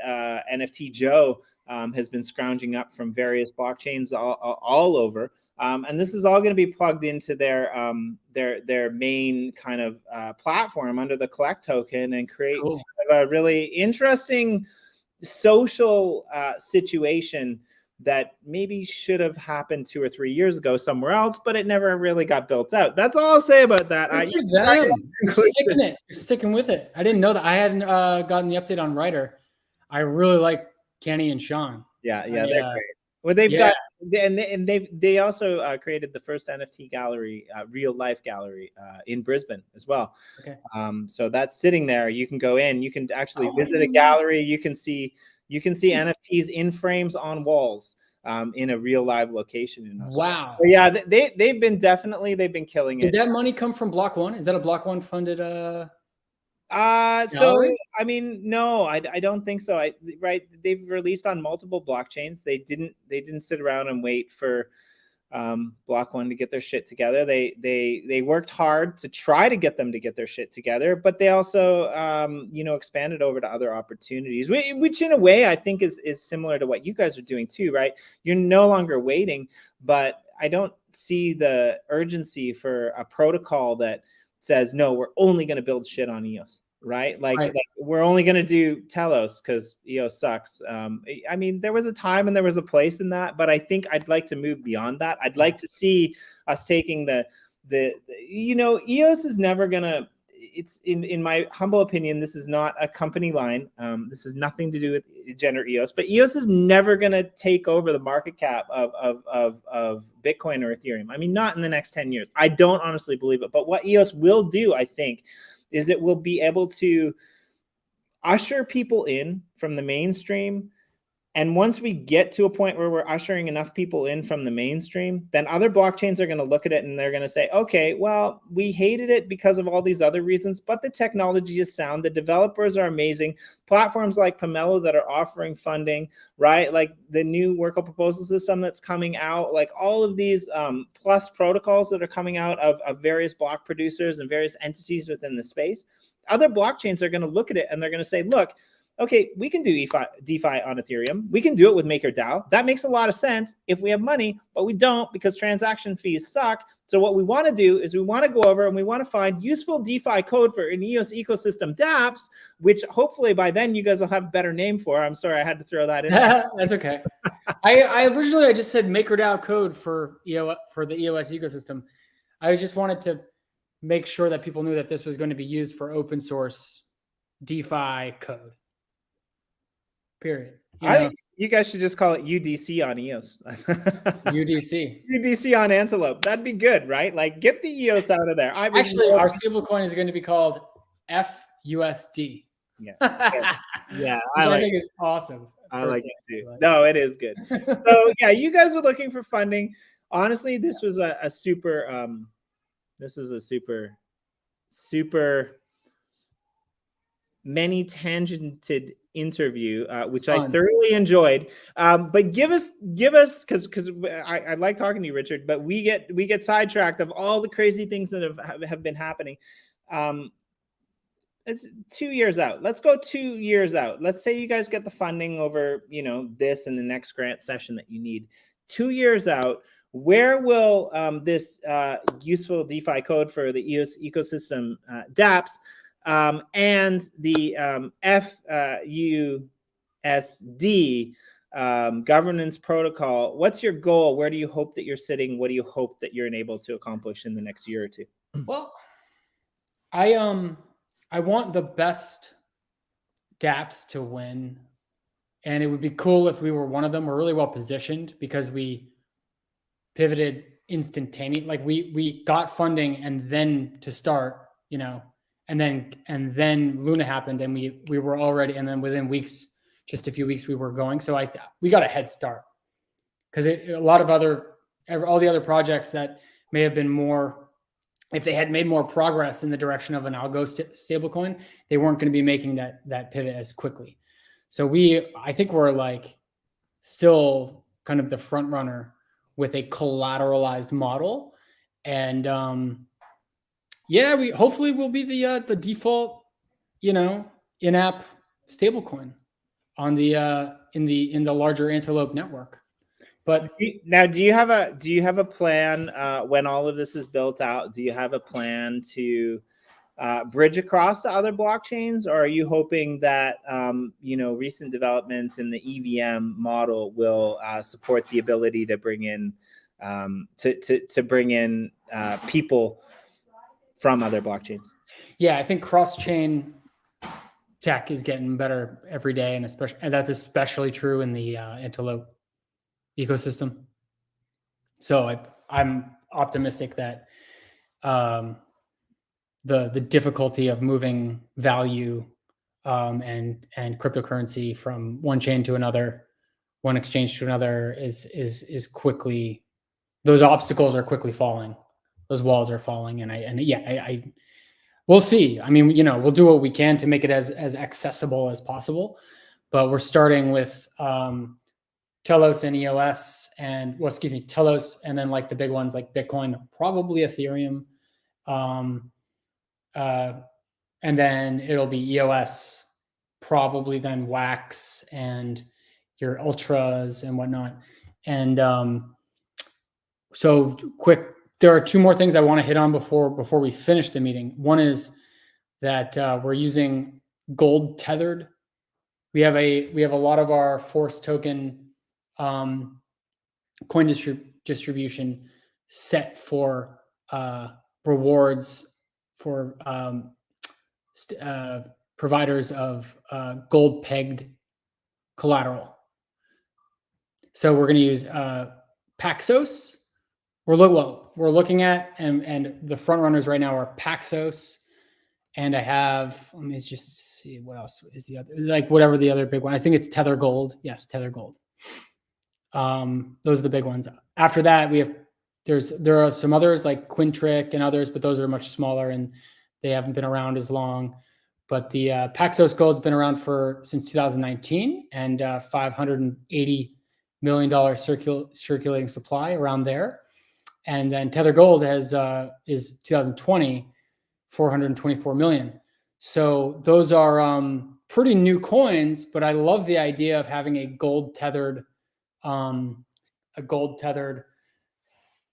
NFT Joe has been scrounging up from various blockchains all over. And this is all going to be plugged into their main kind of platform under the Collect token and create kind of a really interesting social situation that maybe should have happened 2 or 3 years ago somewhere else, but it never really got built out. That's all I'll say about that. You're sticking with it. I didn't know that. I hadn't gotten the update on writer. I really like Kenny and Sean. Yeah, they're great. Well, they've got, and they also created the first NFT gallery, real life gallery in Brisbane as well. Okay. So that's sitting there. You can go in. You can actually visit a gallery. You can see NFTs in frames on walls in a real live location in Australia. Wow. So yeah, they've been killing it. Did that money come from Block One? Is that a Block One funded? So I mean, no, I don't think so. They've released on multiple blockchains. They didn't sit around and wait for Block One to get their shit together. They worked hard to try to get them to get their shit together, but they also you know, expanded over to other opportunities, which in a way I think is similar to what you guys are doing too, right? You're no longer waiting, but I don't see the urgency for a protocol that says, no, we're only going to build shit on EOS. right? Like, Right. like we're only going to do Telos because EOS sucks. I mean, there was a time and there was a place in that, but I think I'd like to move beyond that. I'd like to see us taking the EOS is never going to, it's in my humble opinion, this is not a company line. This has nothing to do with gender EOS, but EOS is never going to take over the market cap of Bitcoin or Ethereum. I mean, not in the next 10 years. I don't honestly believe it. But what EOS will do, I think, is it will be able to usher people in from the mainstream. And once we get to a point where we're ushering enough people in from the mainstream, then other blockchains are going to look at it and they're going to say, okay, well, we hated it because of all these other reasons, but the technology is sound. The developers are amazing. Platforms like Pomelo that are offering funding, right? Like the new workable proposal system that's coming out, like all of these plus protocols that are coming out of various block producers and various entities within the space. Other blockchains are going to look at it and they're going to say, look, okay, we can do DeFi on Ethereum. We can do it with MakerDAO. That makes a lot of sense if we have money, but we don't because transaction fees suck. So what we want to do is we want to go over and we want to find useful DeFi code for an EOS ecosystem DAPPs, which hopefully by then you guys will have a better name for. I'm sorry, I had to throw that in there. That's okay. I originally just said MakerDAO code for the EOS ecosystem. I just wanted to make sure that people knew that this was going to be used for open source DeFi code. Period. You guys should just call it UDC on EOS. UDC. UDC on Antelope. That'd be good, right? Like get the EOS out of there. Actually, our stablecoin is going to be called FUSD. Yeah. Yeah. I think is awesome. I like it too. No, it is good. So yeah, you guys are looking for funding. Honestly, this was a super many tangented interview, which I thoroughly enjoyed. But give us because I like talking to you, Richard, but we get sidetracked of all the crazy things that have been happening. It's 2 years out. Let's go 2 years out. Let's say you guys get the funding over, this and the next grant session that you need. 2 years out, where will this useful DeFi code for the EOS ecosystem DAPPs and the FUSD governance protocol, what's your goal? Where do you hope that you're sitting? What do you hope that you're able to accomplish in the next year or two? Well, I want the best DAPPs to win. And it would be cool if we were one of them. We're really well positioned because we pivoted instantaneously. Like we got funding and then to start, and then Luna happened and we were already, and then within weeks, just a few weeks, we were going. So we got a head start because all the other projects that may have been more, if they had made more progress in the direction of an algo stablecoin, they weren't going to be making that pivot as quickly. So I think we're like still kind of the front runner with a collateralized model. And we hopefully will be the default, in-app stablecoin on the in the larger Antelope network. But now, do you have a plan when all of this is built out? Do you have a plan to bridge across to other blockchains, or are you hoping that recent developments in the EVM model will support the ability to bring in people from other blockchains? Yeah, I think cross-chain tech is getting better every day, and that's especially true in the Antelope ecosystem. So I'm optimistic that the difficulty of moving value and cryptocurrency from one chain to another, one exchange to another is quickly, those obstacles are quickly falling. Those walls are falling. And we'll see. I mean, we'll do what we can to make it as accessible as possible, but we're starting with Telos and EOS Telos, and then like the big ones like Bitcoin, probably Ethereum. And then it'll be EOS, probably then Wax and your Ultras and whatnot. And so quick, there are two more things I want to hit on before we finish the meeting. One is that we're using gold tethered. We have a lot of our force token coin distribution set for rewards for providers of gold pegged collateral. So we're going to use Paxos. We're looking at, and the front runners right now are Paxos. And I have, let me just see what else is the other, like whatever the other big one. I think it's Tether Gold. Yes, Tether Gold. Those are the big ones. After that, there are some others like Quintric and others, but those are much smaller and they haven't been around as long. But the Paxos Gold's been around since 2019 and $580 million circulating supply around there. And then Tether Gold is 2020, 424 million. So those are pretty new coins, but I love the idea of having a gold tethered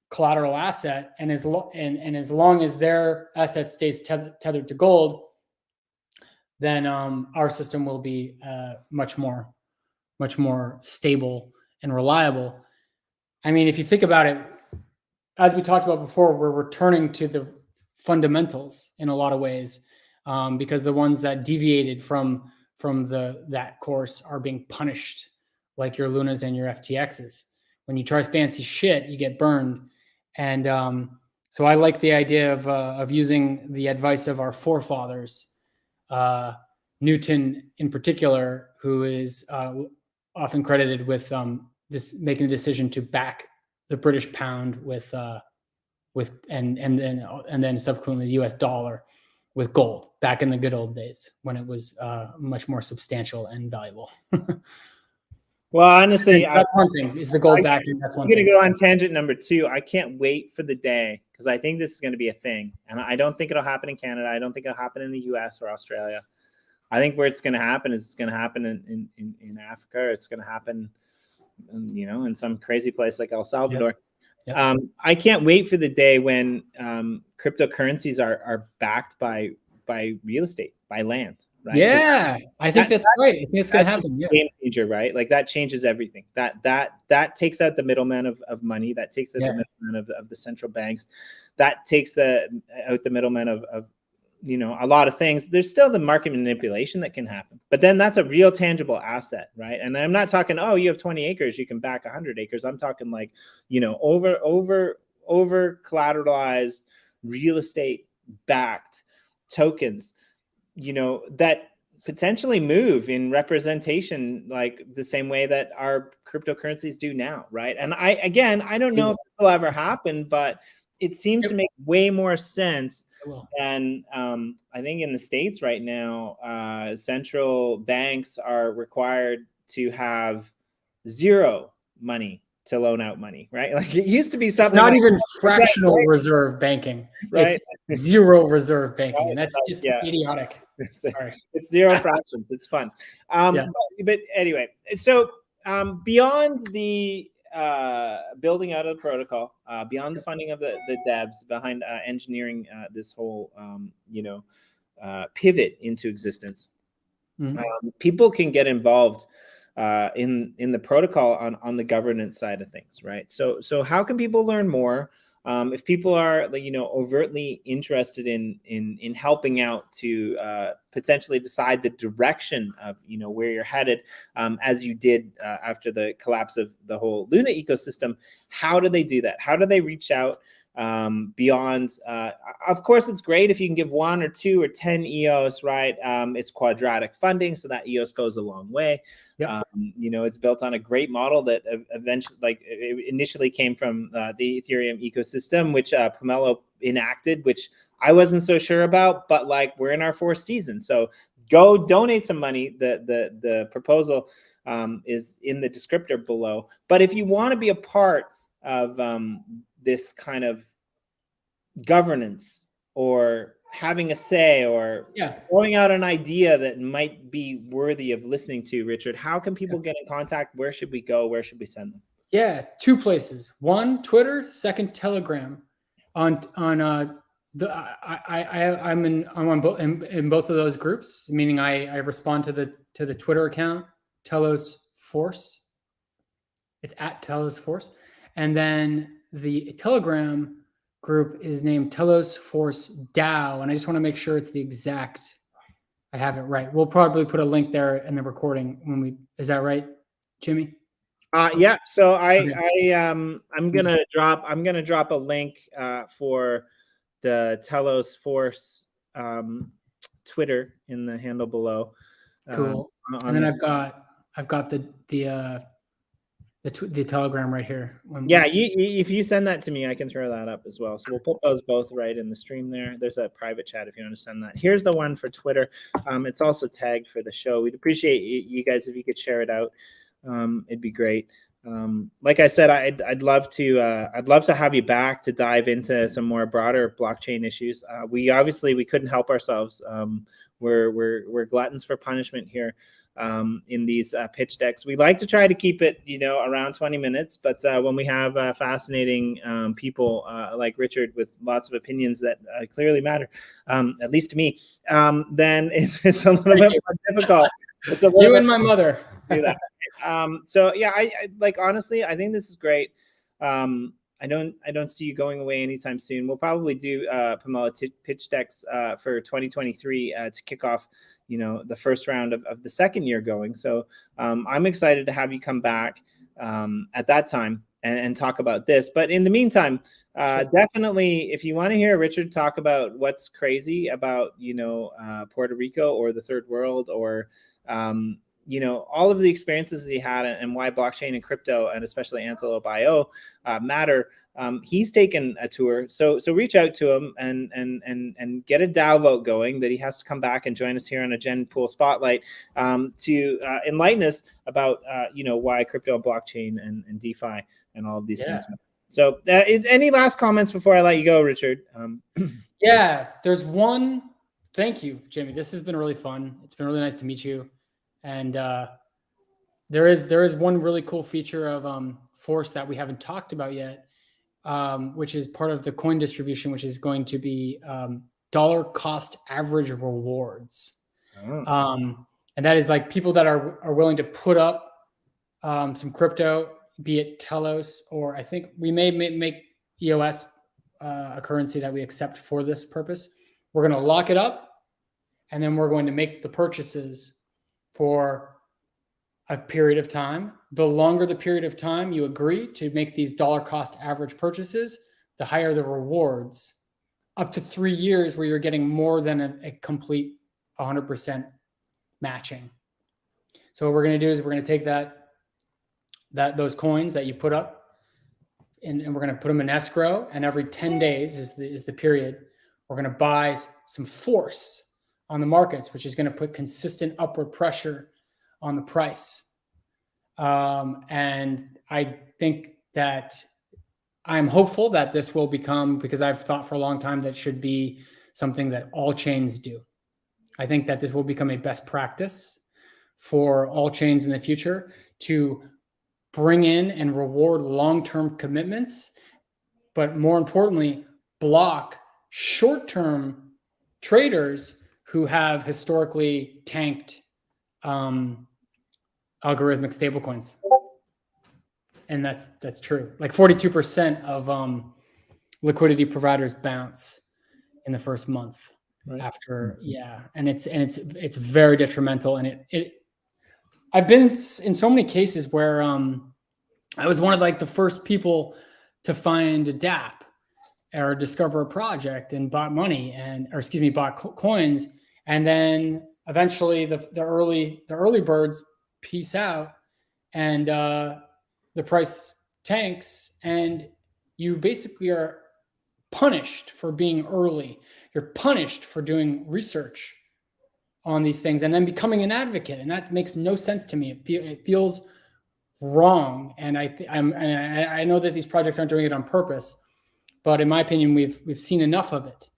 collateral asset, and as long as their asset stays tethered to gold, then our system will be much more stable and reliable. I mean, if you think about it, as we talked about before, we're returning to the fundamentals in a lot of ways, because the ones that deviated from that course are being punished, like your Lunas and your FTXs. When you try fancy shit, you get burned. And so I like the idea of using the advice of our forefathers, Newton in particular, who is often credited with making the decision to back the British pound and then subsequently the US dollar with gold back in the good old days when it was much more substantial and valuable. Well, honestly, that's one thing is the gold backing. That's one thing. I'm going to go on tangent number 2. I can't wait for the day, because I think this is going to be a thing. And I don't think it'll happen in Canada. I don't think it'll happen in the US or Australia. I think where it's going to happen is it's going to happen in Africa. It's going to happen, in some crazy place like El Salvador. Yep. I can't wait for the day when cryptocurrencies are backed by real estate, by land. Right? Yeah, I think that's right. I think it's going to happen. Yeah. Game changer, right? Like that changes everything. That takes out the middleman of money. That takes out the middleman of the central banks. That takes out the middleman of a lot of things. There's still the market manipulation that can happen, but then that's a real tangible asset, right? And I'm not talking, oh, you have 20 acres, you can back 100 acres. I'm talking like, over collateralized real estate backed tokens, that potentially move in representation like the same way that our cryptocurrencies do now, right? And I don't know if this will ever happen, but it seems to make way more sense than I think in the States right now, central banks are required to have zero money to loan out money, right? Like it used to be something. It's not even fractional reserve banking, right? It's zero reserve banking, right? And that's just idiotic. Sorry, it's zero fractions. It's fun. But anyway, so beyond the building out of the protocol, beyond the funding of the DAPPs, behind engineering this whole pivot into existence, people can get involved in the protocol on the governance side of things, right? So how can people learn more? If people are overtly interested in helping out to potentially decide the direction of where you're headed, as you did after the collapse of the whole Luna ecosystem, how do they do that? How do they reach out beyond? Of course, it's great if you can give 1 or 2 or 10 EOS, right? It's quadratic funding, so that EOS goes a long way. Yep. It's built on a great model that eventually, it initially came from the Ethereum ecosystem, which Pomelo enacted, which I wasn't so sure about, but we're in our 4th season, so go donate some money. The proposal is in the descriptor below. But if you want to be a part of this kind of governance, or having a say, or throwing out an idea that might be worthy of listening to, Richard, how can people get in contact? Where should we go? Where should we send them? Yeah, 2 places. 1, Twitter. 2, Telegram. On I'm on both in both of those groups, meaning I respond to the Twitter account Telos Force. It's at Telos Force, and then the Telegram group is named Telos Force DAO, and I just want to make sure it's the exact. I have it right. We'll probably put a link there in the recording when we. Is that right, Jimmy? Yeah. So Okay. I'm gonna drop a link for the Telos Force Twitter in the handle below. Cool. On And then this. I've got the Telegram right here. Yeah, if you send that to me, I can throw that up as well. So we'll put those both right in the stream there. There's a private chat if you want to send that. Here's the one for Twitter. It's also tagged for the show. We'd appreciate you guys if you could share it out. It'd be great. Like I said, I'd love to have you back to dive into some more broader blockchain issues. We couldn't help ourselves. We're gluttons for punishment here. In these pitch decks, we like to try to keep it, around 20 minutes. But when we have fascinating people like Richard with lots of opinions that clearly matter, at least to me, then it's a little bit more difficult. It's a little you bit and my mother do that. So yeah, I like honestly, I think this is great. I don't see you going away anytime soon. We'll probably do Pomelo pitch decks for 2023 to kick off, the first round of the second year going. So I'm excited to have you come back at that time and talk about this. But in the meantime, definitely, if you want to hear Richard talk about what's crazy about, Puerto Rico or the third world or, all of the experiences that he had and why blockchain and crypto and especially Antelope IO matter. He's taken a tour, so reach out to him and get a DAO vote going that he has to come back and join us here on a Gen Pool Spotlight to enlighten us about why crypto and blockchain and DeFi and all of these things. So any last comments before I let you go, Richard? Yeah, there's one. Thank you, Jimmy. This has been really fun. It's been really nice to meet you. And there is one really cool feature of Force that we haven't talked about yet, which is part of the coin distribution, which is going to be dollar cost average rewards. And that is like people that are willing to put up some crypto, be it Telos, or I think we may make EOS a currency that we accept for this purpose. We're going to lock it up, and then we're going to make the purchases for a period of time. The longer the period of time you agree to make these dollar cost average purchases, the higher the rewards, up to 3 years where you're getting more than a complete 100% matching. So what we're going to do is we're going to take those coins that you put up and we're going to put them in escrow, and every 10 days is the period. We're going to buy some Force on the markets, which is going to put consistent upward pressure on the price. And I think that I'm hopeful that this will become, because I've thought for a long time that should be something that all chains do. I think that this will become a best practice for all chains in the future to bring in and reward long-term commitments, but more importantly, block short-term traders who have historically tanked algorithmic stablecoins. And that's true. Like 42% of liquidity providers bounce in the first month after, and it's very detrimental. And I've been in so many cases where I was one of like the first people to find a DApp or discover a project and bought bought coins. And then eventually the early birds peace out and the price tanks, and you basically are punished for being early. You're punished for doing research on these things and then becoming an advocate. And that makes no sense to me. It feels wrong. And I know that these projects aren't doing it on purpose, but in my opinion, we've seen enough of it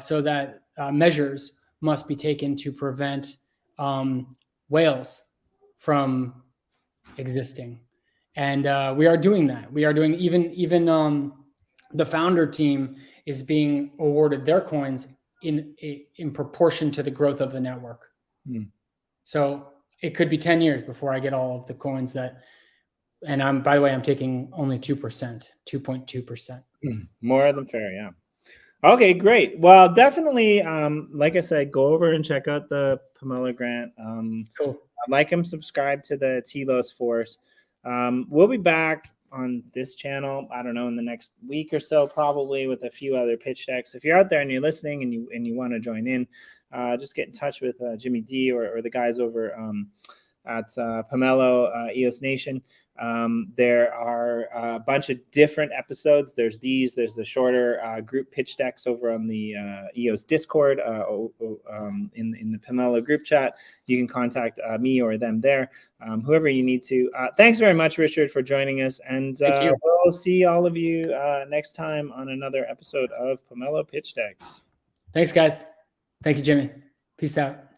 so that measures must be taken to prevent whales from existing. And we are doing that. We are doing even the founder team is being awarded their coins in proportion to the growth of the network. So it could be 10 years before I get all of the coins that, and by the way, I'm taking only 2%, 2.2%. More than fair, yeah. Okay, great. Well, definitely, like I said, go over and check out the Pomelo grant. Cool. Like and subscribe to the TLOS Force. We'll be back on this channel, I don't know, in the next week or so, probably with a few other pitch decks. If you're out there and you're listening and you want to join in, just get in touch with Jimmy D or the guys over at Pomelo EOS Nation. There are a bunch of different episodes. There's the shorter group pitch decks over on the EOS Discord in the Pomelo group chat. You can contact me or them there, whoever you need to. Thanks very much, Richard, for joining us, and we'll see all of you next time on another episode of Pomelo Pitch Deck. Thanks, guys. Thank you, Jimmy. Peace out.